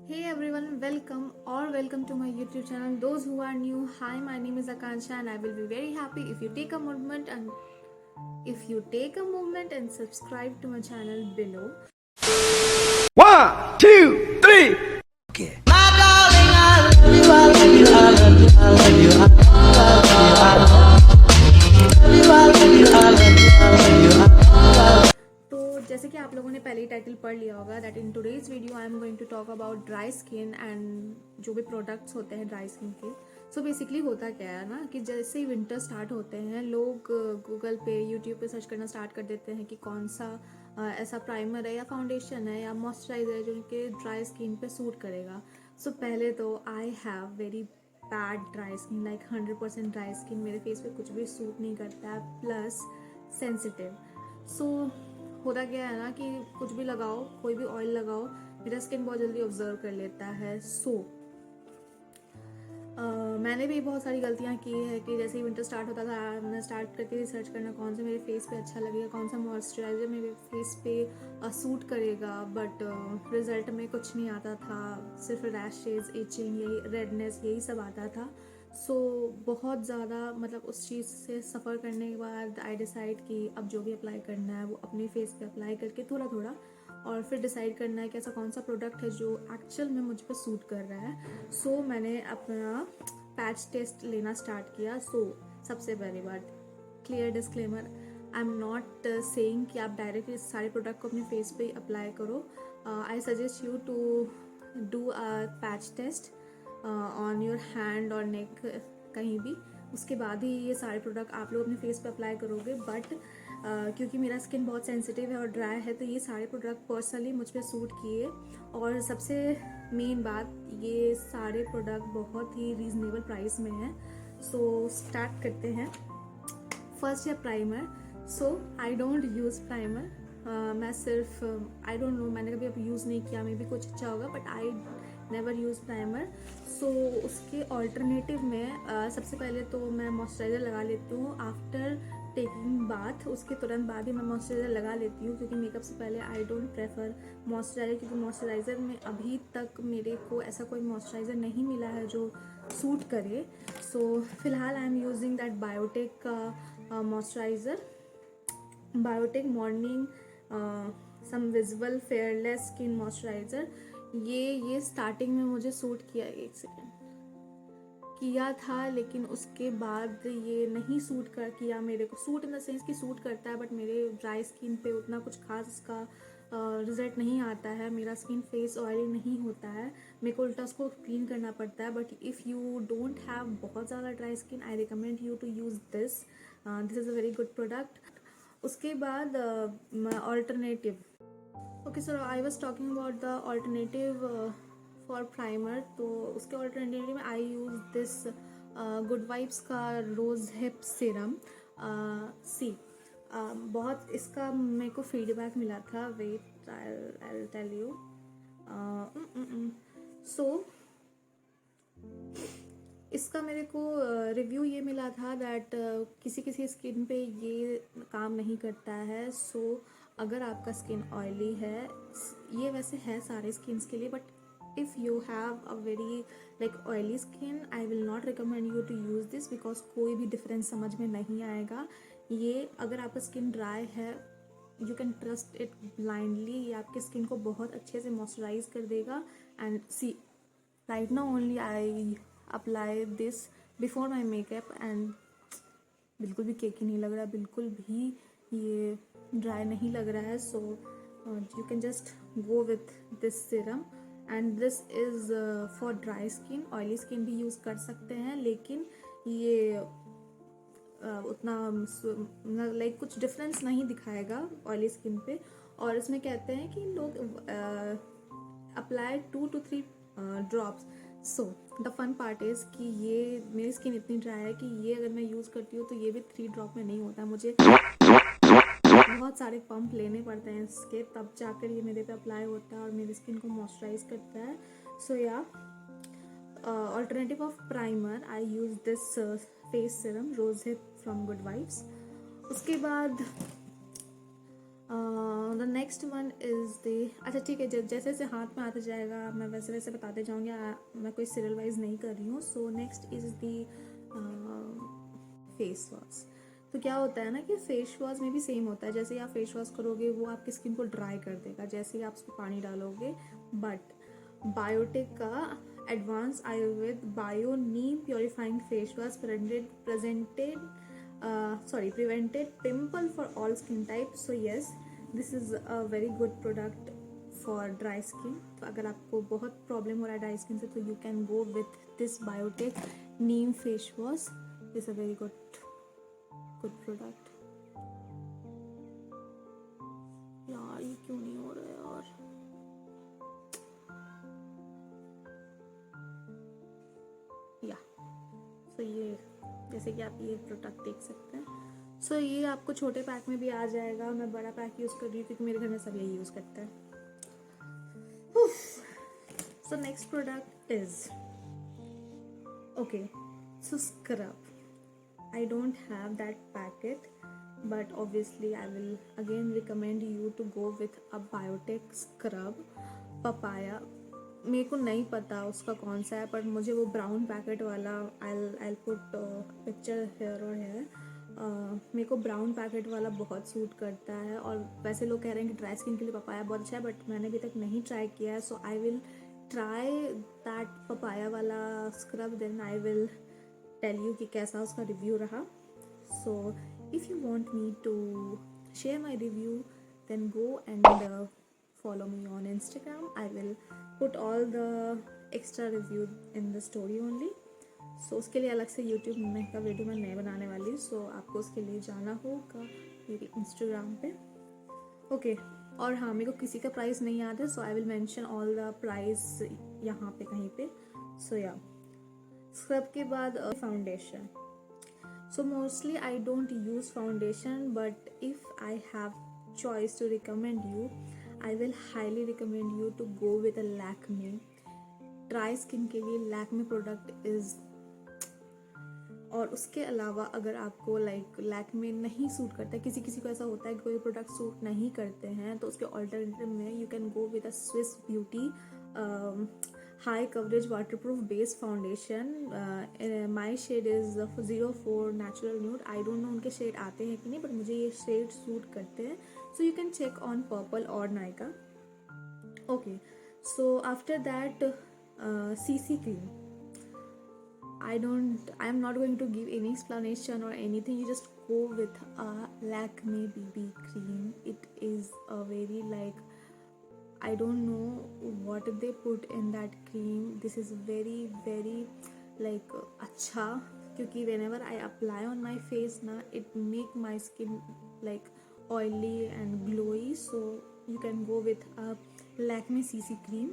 Hey everyone, welcome to my YouTube channel. Those who are new, hi, my name is Akansha and I will be very happy if you take a moment and subscribe to my channel below. 1, 2, 3. Okay. तो जैसे कि आप लोगों ने पहले ही title पढ़ लिया होगा that in today's video I am going to talk about dry skin and जो भी प्रोडक्ट्स होते हैं ड्राई स्किन के। सो बेसिकली होता क्या है ना कि जैसे ही विंटर स्टार्ट होते हैं लोग गूगल पे यूट्यूब पे सर्च करना स्टार्ट कर देते हैं कि कौन सा ऐसा प्राइमर है या फाउंडेशन है या मॉइस्चराइजर है जो उनके ड्राई स्किन पे सूट करेगा। सो पहले तो I have very bad dry skin, like 100% dry skin. मेरे फेस पे कुछ भी सूट नहीं करता है, प्लस सेंसिटिव। सो होता क्या है ना कि कुछ भी लगाओ, कोई भी ऑयल लगाओ, मेरा स्किन बहुत जल्दी ऑब्जर्व कर लेता है। मैंने भी बहुत सारी गलतियाँ की है कि जैसे ही विंटर स्टार्ट होता था मैं स्टार्ट करती थी सर्च करना कौन सा मेरे फेस पे अच्छा लगेगा, कौन सा मॉइस्चराइजर मेरे फेस पे सूट करेगा, बट रिजल्ट में कुछ नहीं आता था। सिर्फ रैशेज, इचिंग, यही रेडनेस, यही सब आता था। बहुत ज़्यादा मतलब उस चीज़ से सफ़र करने के बाद आई डिसाइड कि अब जो भी अप्लाई करना है वो अपने फेस पे अप्लाई करके थोड़ा थोड़ा, और फिर डिसाइड करना है कि ऐसा कौन सा प्रोडक्ट है जो एक्चुअल में मुझ पर सूट कर रहा है। मैंने अपना पैच टेस्ट लेना स्टार्ट किया। सबसे पहली बात, clear disclaimer, I am not saying कि आप डायरेक्ट इस सारे प्रोडक्ट को अपने फेस पे अप्लाई करो। I suggest you to do a patch test on your hand और नेक, कहीं भी। उसके बाद ही ये सारे प्रोडक्ट आप लोग अपने फेस पे अप्लाई करोगे। बट क्योंकि मेरा स्किन बहुत सेंसिटिव है और ड्राई है तो ये सारे प्रोडक्ट पर्सनली मुझ पे सूट किए। और सबसे मेन बात, ये सारे प्रोडक्ट बहुत ही रीजनेबल प्राइस में हैं। स्टार्ट करते हैं। फर्स्ट है primer. I don't use primer. मैं सिर्फ आई डोंट नो, मैंने कभी अब यूज़ नहीं किया, मे भी कुछ अच्छा होगा, but I never use primer. उसके ऑल्टरनेटिव में सबसे पहले तो मैं मॉइस्चराइज़र लगा लेती हूँ आफ्टर टेकिंग बाथ। उसके तुरंत बाद ही मैं मॉइस्चराइज़र लगा लेती हूँ क्योंकि मेकअप से पहले आई डोंट प्रेफर मॉइस्चराइज़र, क्योंकि मॉइस्चराइज़र में अभी तक मेरे को ऐसा कोई मॉइस्चराइज़र नहीं मिला है जो सूट करे। फिलहाल आई एम यूजिंग दैट बायोटेक का मॉइस्चराइज़र, बायोटेक मॉर्निंग सम विजिबल फेयरलेस स्किन मॉइस्चराइज़र। ये स्टार्टिंग में मुझे सूट किया, एक सेकेंड, किया था, लेकिन उसके बाद ये नहीं सूट कर किया मेरे को। सूट इन द सेंस कि सूट करता है बट मेरे ड्राई स्किन पे उतना कुछ खास इसका रिजल्ट नहीं आता है। मेरा स्किन फेस ऑयली नहीं होता है, मेरे को उल्टा उसको क्लीन करना पड़ता है। But if you don't have बहुत ज़्यादा dry skin, I recommend you to use this. This is a very good product. उसके बाद alternative. Okay sir, I was talking about the alternative for primer. तो उसके alternative में I use this Good Vibes का rose hip serum. बहुत इसका मेरे को फीडबैक मिला था, वेट आई टेल यू। सो इसका मेरे को रिव्यू ये मिला था दैट किसी किसी स्किन पे ये काम नहीं करता है। अगर आपका स्किन ऑयली है, ये वैसे है सारे स्किन्स के लिए, but if you have a very like oily skin, I will not recommend you to use this because कोई भी डिफरेंस समझ में नहीं आएगा। ये अगर आपका स्किन ड्राई है, you can trust it blindly, ये आपके स्किन को बहुत अच्छे से मॉइस्चराइज कर देगा। And see, right now only I apply this before my makeup and बिल्कुल भी केकी नहीं लग रहा, बिल्कुल भी ये ड्राई नहीं लग रहा है। You can just go with this serum and this is for dry skin. Oily skin भी यूज़ कर सकते हैं, लेकिन ये उतना लाइक कुछ डिफरेंस नहीं दिखाएगा ऑयली स्किन पे। और इसमें कहते हैं कि लोग apply 2 to 3 drops. The fun part is कि ये मेरी स्किन इतनी ड्राई है कि ये अगर मैं यूज़ करती हूँ तो ये भी 3 ड्रॉप में नहीं होता, मुझे बहुत सारे पंप लेने पड़ते हैं इसके, तब जाकर ये मेरे पे अप्लाई होता है और मेरी स्किन को मॉइस्चराइज करता है। Alternative of primer, I use this face serum rose hip from Good Vibes. उसके बाद the next one is the, अच्छा ठीक है, जैसे जैसे हाथ में आता जाएगा मैं वैसे वैसे बताते जाऊँगी, मैं कोई सीरियल वाइज नहीं कर रही हूँ. So next is the face wash. तो क्या होता है ना कि फेस वॉश में भी सेम होता है, जैसे ही आप फेस वॉश करोगे वो आपकी स्किन को ड्राई कर देगा जैसे ही आप उसमें पानी डालोगे. बट बायोटिक का advance Ayurveda bio Neem purifying face wash prevented pimple for all skin types. So yes, this is a very good product for dry skin. तो अगर आपको बहुत प्रॉब्लम हो रहा है ड्राई स्किन से तो you can go with this Biotique neem face wash. Is a very good product. यार ये क्यों नहीं हो रहा है यार. या सो ये जैसे कि आप ये प्रोडक्ट देख सकते हैं. सो ये आपको छोटे पैक में भी आ जाएगा. मैं बड़ा पैक यूज़ कर रही हूँ क्योंकि मेरे घर में सब यही यूज़ करते हैं. So next product is okay. So scrub. I don't have that packet, but obviously I will again recommend you to go with a Biotic scrub papaya. मेरे को नहीं पता उसका कौन सा है पर मुझे वो ब्राउन पैकेट वाला I'll put पिक्चर हेयर और हेयर. मेरे को ब्राउन पैकेट वाला बहुत सूट करता है. और वैसे लोग कह रहे हैं कि ड्राई स्किन के लिए पपाया बहुत अच्छा है बट मैंने अभी तक नहीं ट्राई किया है. So I will try that papaya वाला scrub then I will tell you कि कैसा उसका रिव्यू रहा. So if you want me to share my review then go and follow me on Instagram. I will put all the extra review in the story only. So उसके लिए अलग से YouTube में का वीडियो मैं नहीं बनाने वाली. सो आपको उसके लिए जाना होगा मेरे इंस्टाग्राम पे. ओके और हाँ मेरे को किसी का प्राइस नहीं याद है. So I will mention all the price यहाँ पे कहीं पे. सो या स्क्रब के बाद foundation. So mostly I don't use foundation but if I have choice to recommend you I will highly recommend you to go with a Lakme. Dry skin के लिए Lakme product is. और उसके अलावा अगर आपको लाइक लैक्मे नहीं सूट करता है, किसी किसी को ऐसा होता है कि कोई प्रोडक्ट सूट नहीं करते हैं तो उसके ऑल्टरनेटिव में you can go with a Swiss beauty high coverage waterproof base foundation. My shade is 04 natural nude. I don't know उनके शेड आते हैं कि नहीं बट मुझे ये शेड सूट करते हैं. So you can check on Purple or Nykaa. Okay, so after that CC cream. I'm not going to give any explanation or anything. You just go with a Lakme BB cream. It is a very like I don't know what they put in that cream. This is very like अच्छा क्योंकि whenever I apply on my face ना it make my skin like oily and glowy. So you can go with a Lakme CC cream.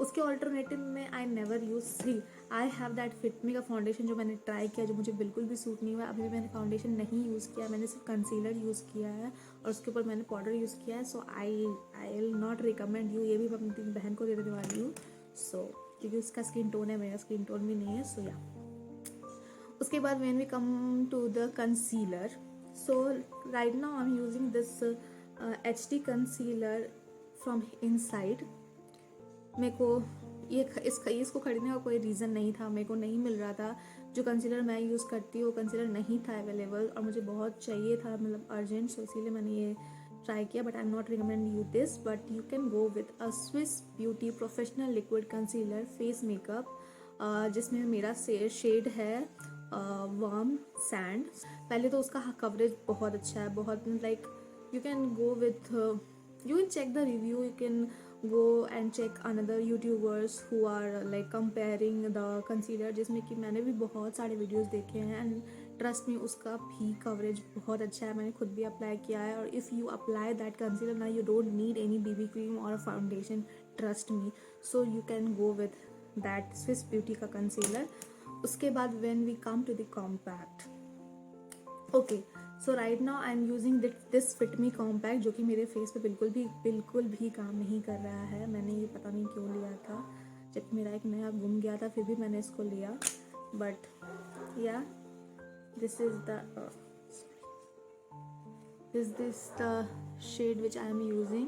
उसके alternative में I never use C. I have that Fit Me का foundation जो मैंने try किया जो मुझे बिल्कुल भी सूट नहीं हुआ. अभी भी मैंने फाउंडेशन नहीं यूज़ किया. मैंने सिर्फ कंसीलर यूज़ किया है और उसके ऊपर मैंने पाउडर यूज़ किया है. So I will not recommend you. ये भी मैं अपनी बहन को दे देने वाली हूँ. सो क्योंकि उसका स्किन टोन है मेरा स्किन टोन भी नहीं है. सो या उसके बाद when we come to the concealer. So right now I am using this HD concealer from Insight. मेरे को इसको खरीदने का कोई रीज़न नहीं था. मेरे को नहीं मिल रहा था. जो कंसीलर मैं यूज़ करती हूँ वो कंसीलर नहीं था अवेलेबल और मुझे बहुत चाहिए था मतलब अर्जेंट. सो इसीलिए मैंने ये ट्राई किया but I am not recommend you this. But you can go with a Swiss beauty professional liquid concealer face makeup जिसमें मेरा शेड है वार्म सैंड. पहले तो उसका कवरेज बहुत अच्छा है. बहुत like you can go with you can check the review. You can go and check another YouTubers who are like comparing the concealer जिसमें कि मैंने भी बहुत सारे वीडियोस देखे हैं एंड ट्रस्ट में उसका भी कवरेज बहुत अच्छा है. मैंने खुद भी अप्लाई किया है और if you apply that concealer ना you don't need any BB cream और foundation trust me. So you can go with that Swiss beauty का कंसीलर. उसके बाद when we come to the compact. Okay so right now I am using this fit me compact जो कि मेरे face पे बिल्कुल भी काम नहीं कर रहा है. मैंने ये पता नहीं क्यों लिया था जबकि मेरा एक नया गुम गया था फिर भी मैंने इसको लिया. बट या this is the shade which I am using,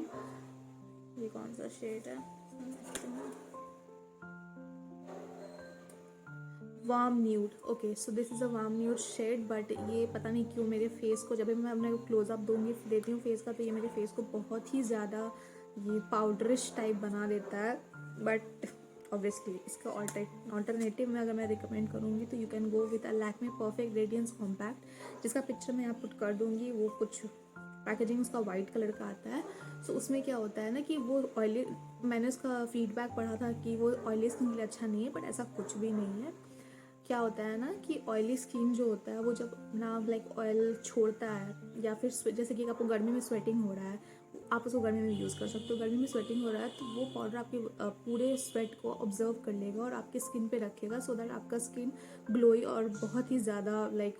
ये कौन सा शेड है, warm nude. Okay, so this is a warm nude shade, but ये पता नहीं क्यों मेरे फेस को, जब भी मैं अपने क्लोजअप दूंगी देती हूँ फेस का, तो ये मेरे फेस को बहुत ही ज़्यादा ये पाउडरिश टाइप बना देता है. बट ऑब्वियसली इसका ऑल्टरनेटिव में अगर मैं रिकमेंड करूँगी तो you can go with a Lakme perfect radiance compact, जिसका पिक्चर मैं यहाँ पुट कर दूँगी. वो कुछ पैकेजिंग उसका वाइट कलर का आता है. सो उसमें क्या होता है ना कि वो ऑयली, मैंने उसका फीडबैक पढ़ा था कि वो ऑयली स्किन के लिए अच्छा नहीं है, बट ऐसा कुछ भी नहीं है. क्या होता है ना कि ऑयली स्किन जो होता है वो जब ना लाइक ऑयल छोड़ता है, या फिर जैसे कि आपको गर्मी में स्वेटिंग हो रहा है, आप उसको गर्मी में यूज़ कर सकते हो. गर्मी में स्वेटिंग हो रहा है तो वो पाउडर आपके पूरे स्वेट को ऑब्जर्व कर लेगा और आपके स्किन पे रखेगा, सो दैट आपका स्किन ग्लोई और बहुत ही ज़्यादा लाइक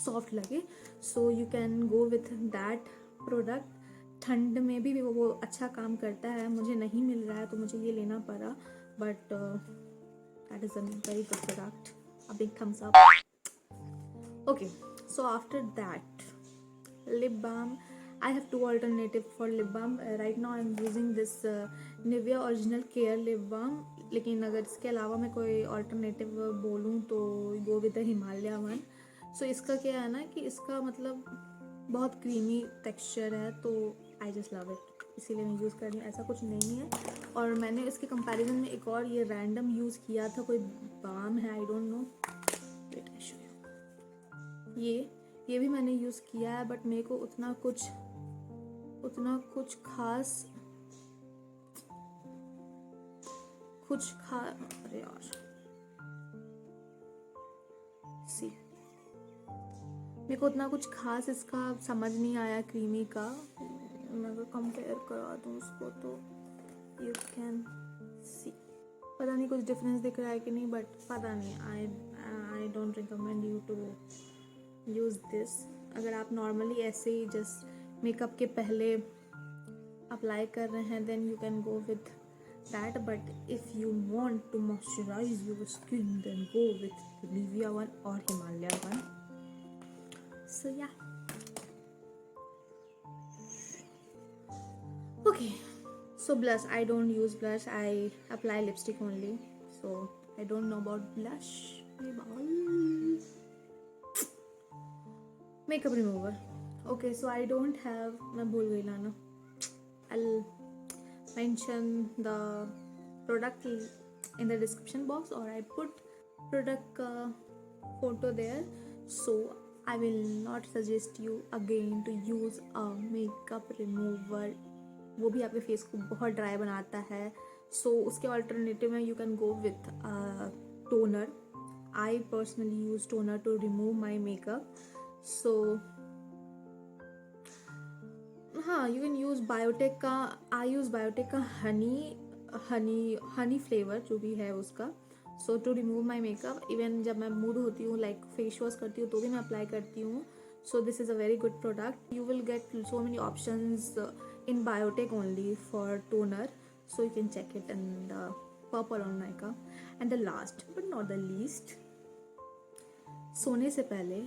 सॉफ्ट लगे. सो you can go with that product. ठंड में भी वो अच्छा काम करता है. मुझे नहीं मिल रहा है तो मुझे ये लेना पड़ा, but that is a very good product. A big thumbs up. Okay, so after that, lip balm. I have two alternatives for lip balm. Right now I'm using this Nivea Original Care lip balm. लेकिन अगर इसके अलावा मैं कोई alternative बोलूँ तो go with the Himalaya one. So इसका क्या है ना कि इसका मतलब बहुत क्रीमी टेक्सचर है, तो आई जस्ट लव इट, इसीलिए मैं यूज़ कर रही हूँ. ऐसा कुछ नहीं है. और मैंने इसके कंपैरिजन में एक और ये रैंडम यूज़ किया था, कोई बाम है, I don't know, wait I show you. ये भी मैंने यूज़ किया है, बट मेरे को उतना कुछ खास अरे यार सी, मेरे को उतना कुछ खास इसका समझ नहीं आया क्रीमी का. मैं अगर कंपेयर करा दूँ उसको तो यू कैन सी, पता नहीं कुछ डिफरेंस दिख रहा है कि नहीं, बट पता नहीं. I don't recommend you to use this. अगर आप नॉर्मली ऐसे ही जस्ट मेकअप के पहले अप्लाई कर रहे हैं then you can go with that, but if you want to moisturize your skin then go with Nivea one और हिमालय वन. सो या okay. So blush, I don't use blush, I apply lipstick only, so I don't know about blush. Makeup remover. Okay, so I don't have, मैं भूल गई लाना. I'll mention the product in the description box, or I put product photo there. So I will not suggest you again to use a makeup remover. वो भी आपके face को बहुत dry बनाता है. सो उसके ऑल्टरनेटिव में you can go with toner. I personally use toner to remove my makeup. So हाँ, यू कैन यूज़ बायोटेक का. आई यूज़ बायोटेक का हनी फ्लेवर जो भी है उसका. So to remove my makeup, even जब मैं मूड होती हूँ लाइक फेस वॉश करती हूँ तो भी मैं अप्लाई करती हूँ. So this is a very good product. You will get so many options in Biotech only for toner. So you can check it in the purple on Nykaa. And the last but not the least, सोने से पहले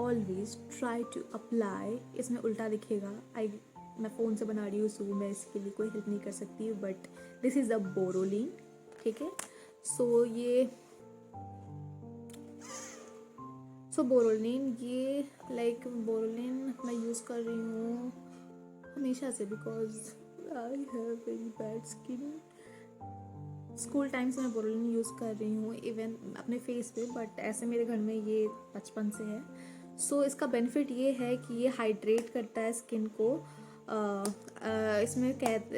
always try to apply. इसमें उल्टा दिखेगा. मैं phone से बना रही हूँ सो मैं इसके लिए कोई हेल्प नहीं कर सकती, but this is the Boroline. ठीक है. सो बोरोलिन, ये लाइक बोरोलिन मैं यूज़ कर रही हूँ हमेशा से, because I have very bad skin. School time से मैं बोरोलिन यूज़ कर रही हूँ इवन अपने फेस पे, बट ऐसे मेरे घर में ये बचपन से है. सो इसका बेनिफिट ये है कि ये हाइड्रेट करता है स्किन को.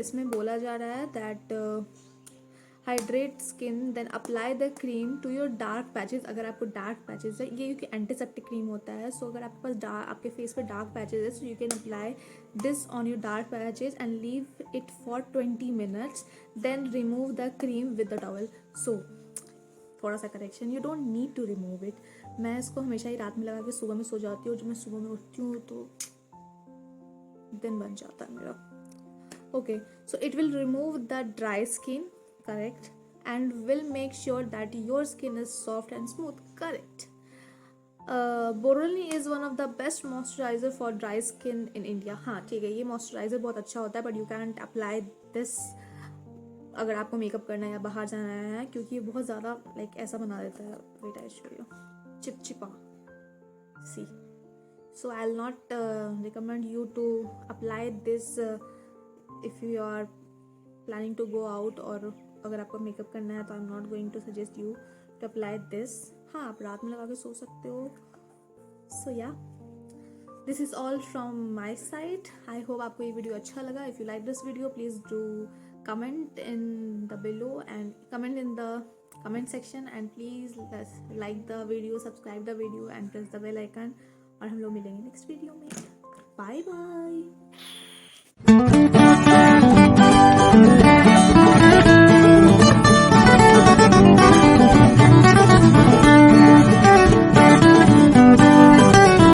इसमें बोला जा रहा है that hydrate skin then apply the cream to your dark patches. अगर आपको डार्क पैचेस है, ये क्योंकि एंटीसेप्टिक क्रीम होता है. सो अगर आपके पास आपके फेस पे डार्क पैचेस है, so you can apply this on your dark patches and leave it for 20 minutes, then remove the cream with the towel. So थोड़ा सा correction, you don't need to remove it. मैं इसको हमेशा ही रात में लगा के सुबह में सो जाती हूँ. जब मैं सुबह में उठती हूँ तो दिन बन जाता है मेरा. Okay, so it will remove the dry skin, correct, and will make sure that your skin is soft and smooth, correct. Boroline is one of the best moisturiser for dry skin in India. हाँ ठीक है, ये moisturiser बहुत अच्छा होता है, but you can't apply this अगर आपको मेकअप करना है या बाहर जाना है, क्योंकि ये बहुत ज़्यादा लाइक ऐसा बना देता है. वेट आई शो यू, चिपचिपा. सी, so I'll not recommend you to apply this if you are planning to go out, और अगर आपको मेकअप करना है तो I'm not going to suggest you to apply this. हाँ, आप रात में लगा के सो सकते हो. So yeah, this is all from my side. I hope आपको ये वीडियो अच्छा लगा. If you like this video, please do comment in the below and comment in the comment section, and please like the video, subscribe the video and press the bell icon. और हम लोग मिलेंगे next video में. Bye bye.